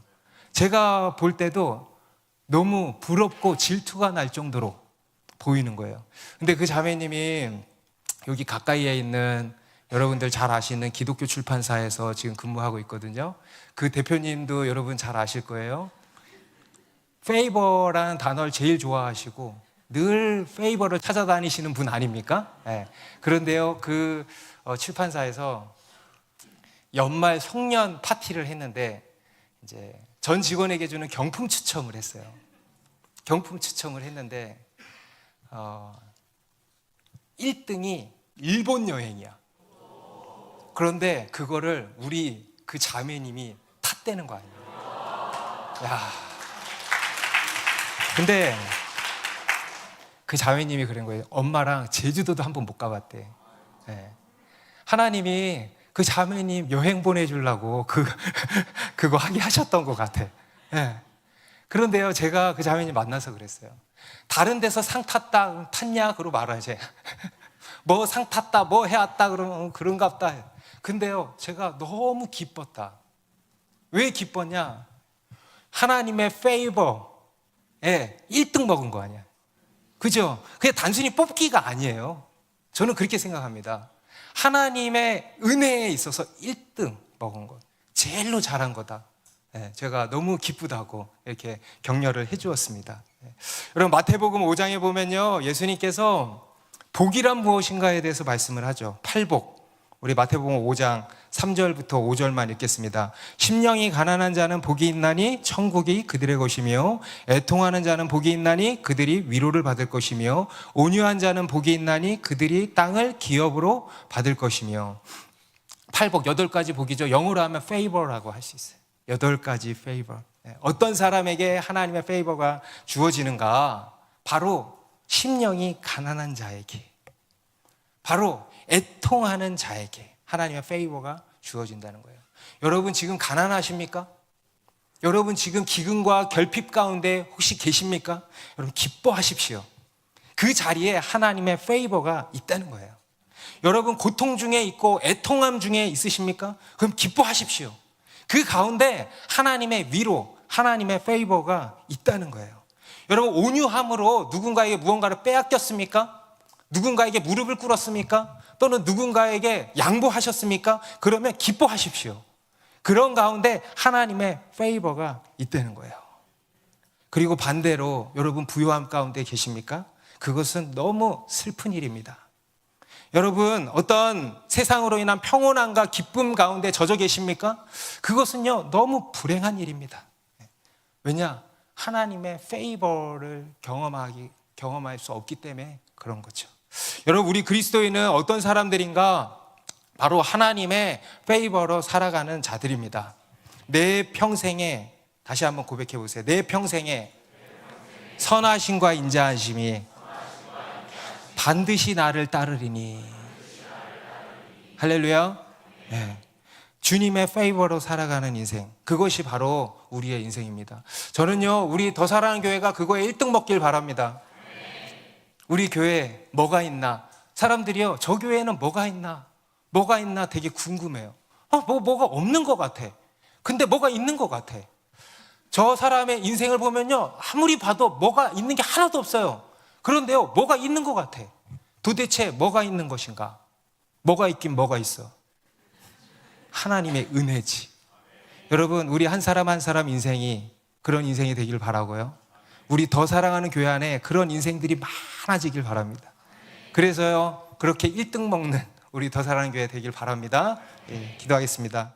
제가 볼 때도 너무 부럽고 질투가 날 정도로 보이는 거예요. 근데 그 자매님이 여기 가까이에 있는 여러분들 잘 아시는 기독교 출판사에서 지금 근무하고 있거든요. 그 대표님도 여러분 잘 아실 거예요. 페이버라는 단어를 제일 좋아하시고 늘 페이버를 찾아다니시는 분 아닙니까? 네. 그런데요, 그 출판사에서 연말 송년 파티를 했는데 이제 전 직원에게 주는 경품 추첨을 했어요. 경품 추첨을 했는데 1등이 일본 여행이야. 그런데 그거를 우리 그 자매님이 탔다는 거 아니에요. 야, 근데 그 자매님이 그런 거예요. 엄마랑 제주도도 한번 못 가봤대. 네. 하나님이 그 자매님 여행 보내주려고 그거 하게 하셨던 것 같아. 네. 그런데요, 제가 그 자매님 만나서 그랬어요. 다른 데서 상 탔다, 탔냐? 그러고 말하지. 뭐 상 탔다, 뭐 해왔다, 그러면 그런갑다. 근데요, 제가 너무 기뻤다. 왜 기뻤냐? 하나님의 페이버에 1등 먹은 거 아니야. 그죠? 그게 단순히 뽑기가 아니에요. 저는 그렇게 생각합니다. 하나님의 은혜에 있어서 1등 먹은 거, 제일로 잘한 거다. 제가 너무 기쁘다고 이렇게 격려를 해주었습니다. 여러분, 마태복음 5장에 보면요, 예수님께서 복이란 무엇인가에 대해서 말씀을 하죠. 팔복. 우리 마태복음 5장 3절부터 5절만 읽겠습니다. 심령이 가난한 자는 복이 있나니 천국이 그들의 것이며, 애통하는 자는 복이 있나니 그들이 위로를 받을 것이며, 온유한 자는 복이 있나니 그들이 땅을 기업으로 받을 것이며. 팔복, 8가지 복이죠. 영어로 하면 favor라고 할 수 있어요. 8가지 favor. 어떤 사람에게 하나님의 favor가 주어지는가? 바로 심령이 가난한 자에게, 바로 애통하는 자에게 하나님의 페이버가 주어진다는 거예요. 여러분, 지금 가난하십니까? 여러분, 지금 기근과 결핍 가운데 혹시 계십니까? 여러분, 기뻐하십시오. 그 자리에 하나님의 페이버가 있다는 거예요. 여러분, 고통 중에 있고 애통함 중에 있으십니까? 그럼 기뻐하십시오. 그 가운데 하나님의 위로, 하나님의 페이버가 있다는 거예요. 여러분, 온유함으로 누군가에게 무언가를 빼앗겼습니까? 누군가에게 무릎을 꿇었습니까? 또는 누군가에게 양보하셨습니까? 그러면 기뻐하십시오. 그런 가운데 하나님의 페이버가 있다는 거예요. 그리고 반대로 여러분, 부요함 가운데 계십니까? 그것은 너무 슬픈 일입니다. 여러분, 어떤 세상으로 인한 평온함과 기쁨 가운데 젖어 계십니까? 그것은요, 너무 불행한 일입니다. 왜냐? 하나님의 페이버를 경험할 수 없기 때문에 그런 거죠. 여러분, 우리 그리스도인은 어떤 사람들인가? 바로 하나님의 페이버로 살아가는 자들입니다. 내 평생에, 다시 한번 고백해 보세요. 내 평생에 선하심과 인자하심이 반드시 나를 따르리니. 할렐루야. 네. 주님의 페이버로 살아가는 인생, 그것이 바로 우리의 인생입니다. 저는요, 우리 더 사랑하는 교회가 그거에 1등 먹길 바랍니다. 우리 교회에 뭐가 있나? 사람들이요, 저 교회에는 뭐가 있나 되게 궁금해요. 뭐가 없는 것 같아. 근데 뭐가 있는 것 같아. 저 사람의 인생을 보면요, 아무리 봐도 뭐가 있는 게 하나도 없어요. 그런데요, 뭐가 있는 것 같아. 도대체 뭐가 있는 것인가? 뭐가 있긴 뭐가 있어? 하나님의 은혜지. 여러분, 우리 한 사람 한 사람 인생이 그런 인생이 되길 바라고요. 우리 더 사랑하는 교회 안에 그런 인생들이 많아지길 바랍니다. 그래서요, 그렇게 1등 먹는 우리 더 사랑하는 교회 되길 바랍니다. 기도하겠습니다.